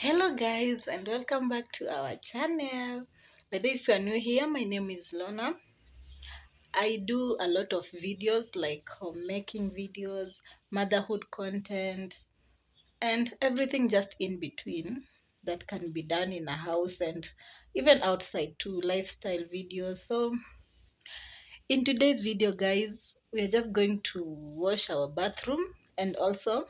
Hello guys, and welcome back to our channel. By the way, if you are new here, my name is Lona. I do a lot of videos like homemaking videos, motherhood content, and everything just in between that can be done in a house and even outside too, lifestyle videos. So in today's video guys, we are just going to wash our bathroom, and also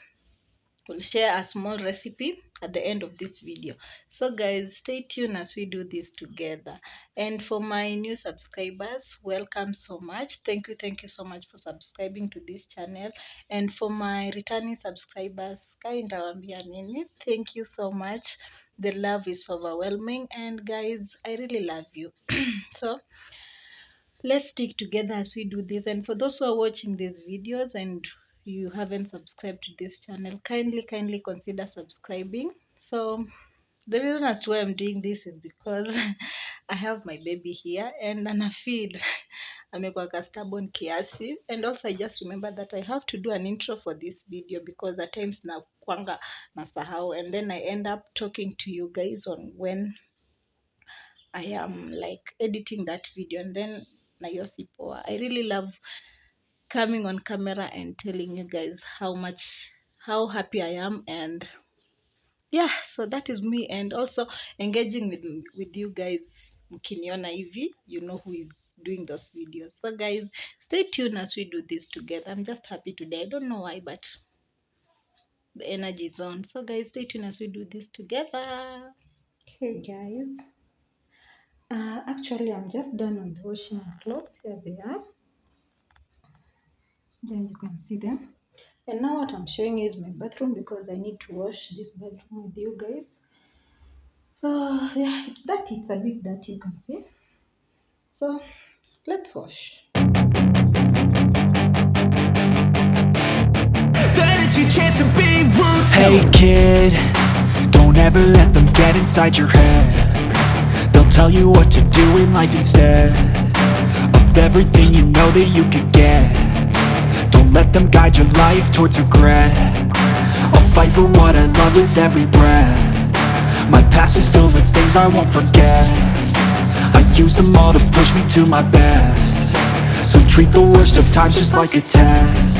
we'll share a small recipe at the end of this video. So guys, stay tuned as we do this together. And for my new subscribers, welcome so much. Thank you so much for subscribing to this channel. And for my returning subscribers, thank you so much. The love is overwhelming, and guys, I really love you. So let's stick together as we do this. And for those who are watching these videos and you haven't subscribed to this channel, kindly consider subscribing. So the reason as to why I'm doing this is because I have my baby here and anafeed amekuwa stubborn kiasi, and also I just remember that I have to do an intro for this video because at times na kwanga nasahau, and then I end up talking to you guys on when I am like editing that video, and then na hiyo si poa. I really love coming on camera and telling you guys how happy I am, and yeah, so that is me, and also engaging with you guys. Mkiniona hivi, you know who is doing those videos. So guys, stay tuned as we do this together. I'm just happy today. I don't know why, but the energy is on. So guys, stay tuned as we do this together. Okay guys, actually I'm just done on the washing my clothes. Here they are. Then you can see them. And now what I'm showing you is my bathroom because I need to wash this bathroom with you guys. So yeah, it's dirty. It's a bit dirty, you can see. So let's wash. Hey kid, don't ever let them get inside your head. They'll tell you what to do in life instead of everything you know that you could get. Don't let them guide your life towards regret. I'll fight for what I love with every breath. My past is filled with things I won't forget. I use them all to push me to my best. So treat the worst of times just like a test.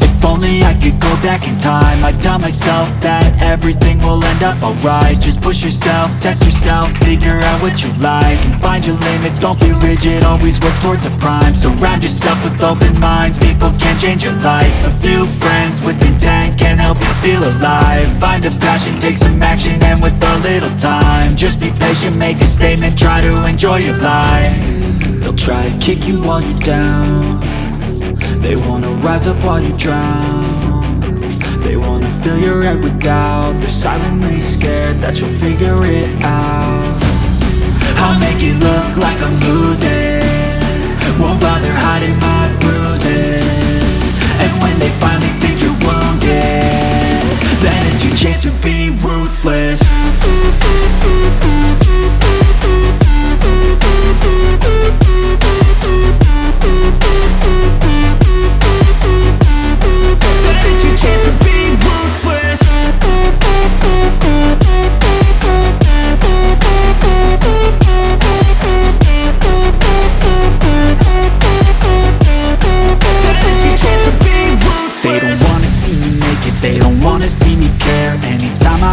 If only I could go back in time, I'd tell myself that everything will end up alright. Just push yourself, test yourself, figure out what you like, and find your limits, don't be rigid, always work towards a prime. Surround yourself with open minds, people can change your life. A few friends with intent can help you feel alive. Find a passion, take some action, and with a little time, just be patient, make a statement, try to enjoy your life. They'll try to kick you while you're down. They wanna rise up while you drown. They wanna fill your head with doubt. They're silently scared that you'll figure it out. I'll make it look like I'm losing, won't bother hiding my bruises. And when they finally think you're wounded, then it's your chance to be ruthless.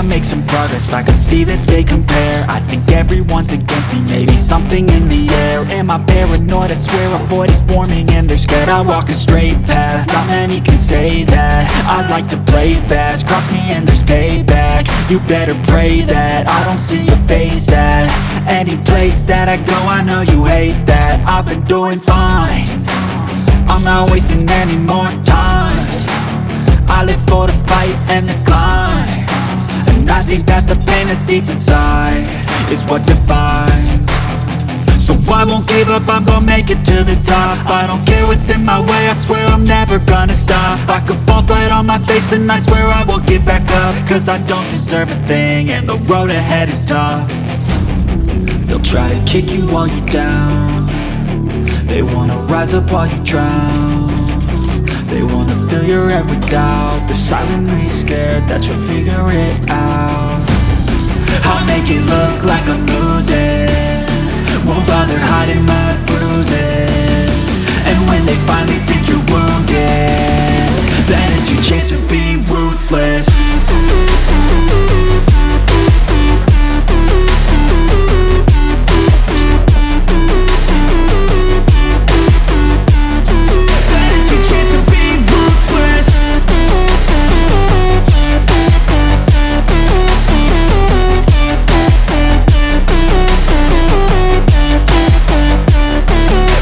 Make some progress, I can see that they compare. I think everyone's against me, maybe something in the air. Am I paranoid? I swear a void is forming and they're scared I walk a straight path. Not many can say that. I like to play fast, cross me and there's payback. You better pray that I don't see your face at any place that I go. I know you hate that. I've been doing fine, I'm not wasting any more time. I live for the fight and the climb, and I think that the pain that's deep inside is what defines. So I won't give up, I'm gonna make it to the top. I don't care what's in my way, I swear I'm never gonna stop. I could fall flat on my face and I swear I will get back up, cause I don't deserve a thing and the road ahead is tough. They'll try to kick you while you're down. They wanna rise up while you drown. They wanna fill your head with doubt. They're silently scared that you'll figure it out. it look like I'm losing. Won't bother hiding my bruises. And when they finally think you're wounded, then it's your chance to be ruthless. Then it's your chance to be ruthless.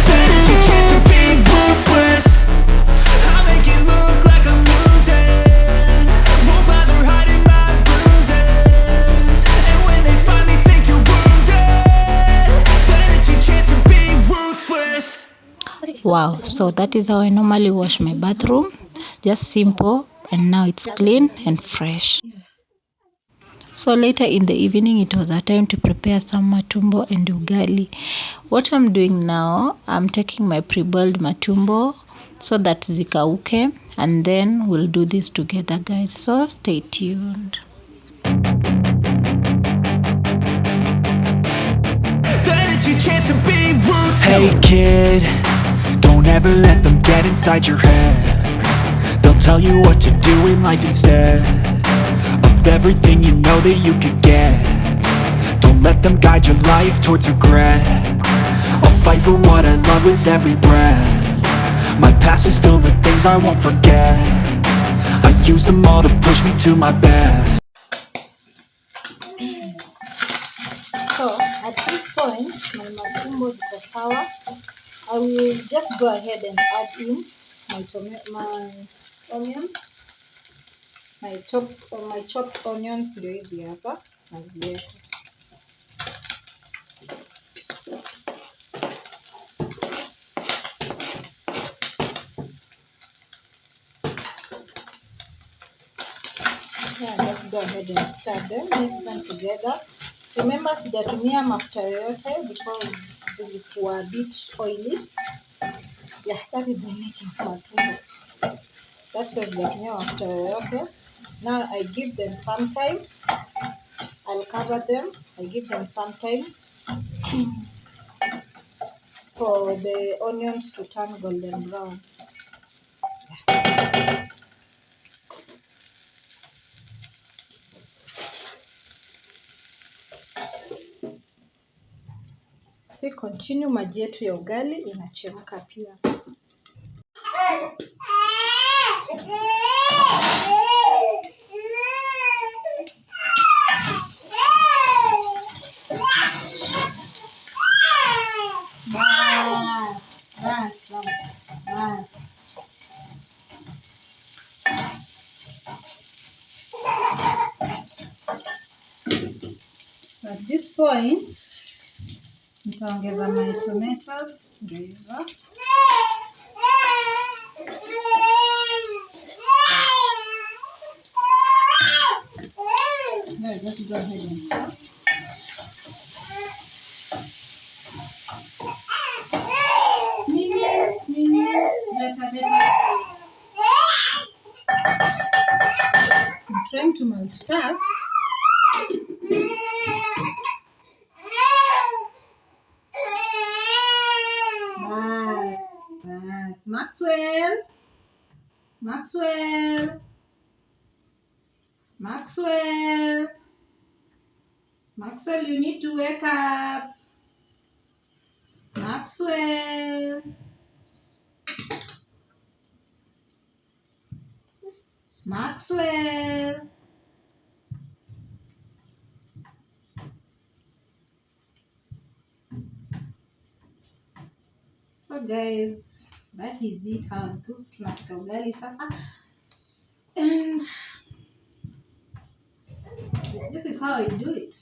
Then it's your chance to be ruthless. I'll make it look like I'm losing. Won't bother hiding my bruises. And when they finally think you're wounded, then it's your chance to be ruthless. Wow, so that is how I normally wash my bathroom. Just simple, and now it's clean and fresh. So later in the evening, it was a time to prepare some matumbo and ugali. What I'm doing now, I'm taking my pre-boiled matumbo so that zikauke, and then we'll do this together, guys. So stay tuned. Then it's your chance to be ruthless. Hey kid, don't ever let them get inside your head. They'll tell you what to do in life instead of everything you know that you could get. Don't let them guide your life towards regret. I'll fight for what I love with every breath. My past is filled with things I won't forget. I use them all to push me to my best. So at this point, my matumbo is sour. I will just go ahead and add in my onions, my chopped onions ndio hizi hapa naziweka. Yeah, let's go ahead and stir them, mix them together. Remember, sijatumia mafuta yoyote because zilikuwa a bit oily. Yeah, that is the nature of matumbo. That's why sijatumia mafuta yoyote. Now I give them some time. I'll cover them. I give them some time for the onions to turn golden brown. Si continue, maji yetu ya ugali inachemka pia. Bas. At this point, nitaongeza my tomatoes. Ndio hivyo. Now just go ahead and start. I'm trying to multitask. Maxwell. Maxwell. Maxwell. Maxwell, you need to wake up. Maxwell. Maxwell. So guys, that is it. How to tunapika ugali sasa. And this is how I do it.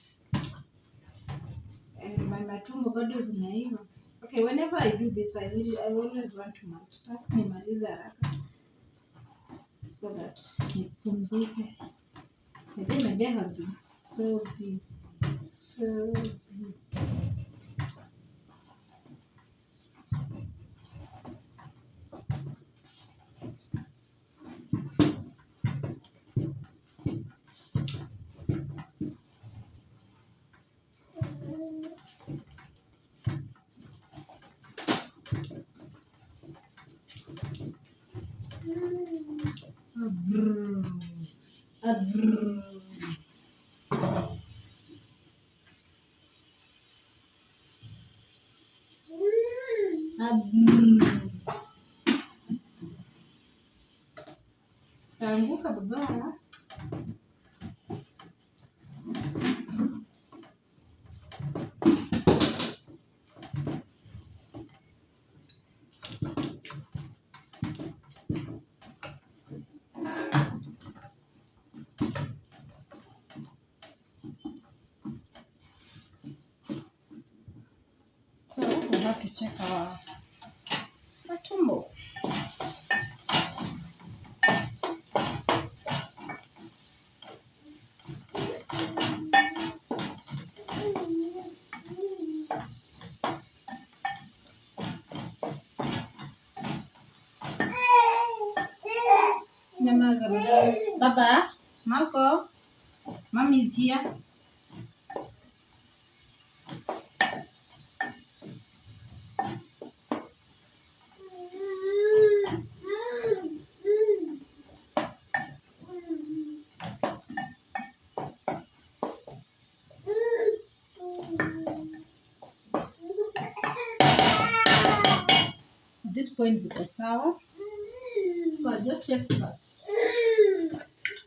And my matumbo bado zinaiva. Okay, whenever I do this, I always want to multitask nimalize haraka so that nipumzike. I think my day has been so busy. So busy. baba. So we have to check our matumbo. Nyamaza baba. Baba, Marco, mommy is here. At this point, it's sour. So I just check that.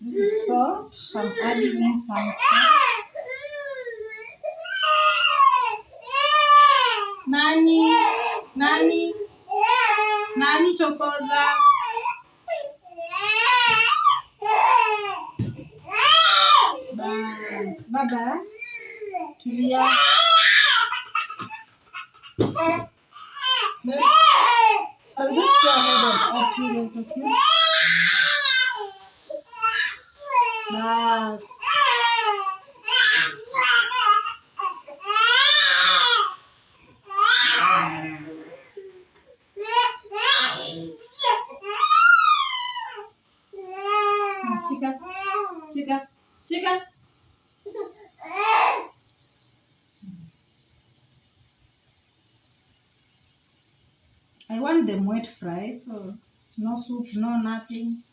This is salt. I'm adding in some salt. Nani chokoza. Baba, tulia. I'll just go ahead and add you later, okay? Bas. Chica. I want them wet fry, so no soup, no nothing,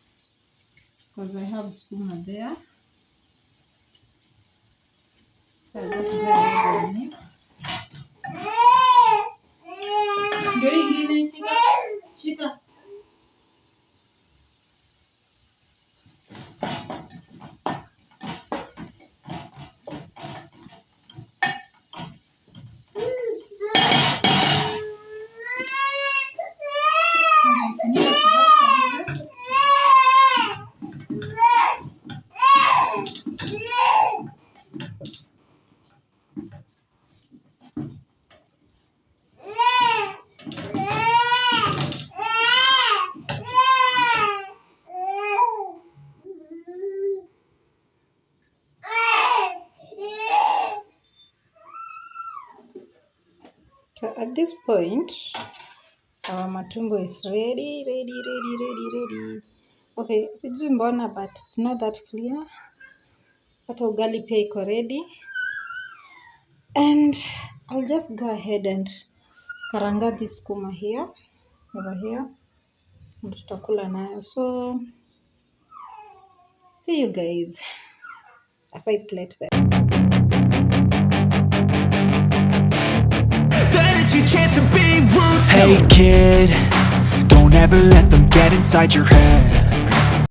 because I have skuma there. So I just go ahead and mix. Ndio ingine, shika. So at this point, our matumbo is ready. Okay, sijui mbona, but it's not that clear. Hata ugali pia iko ready. And I'll just go ahead and karanga this skuma here, over here. And tutakula nayo. So, see you guys as I plate them. Hey kid, don't ever let them get inside your head.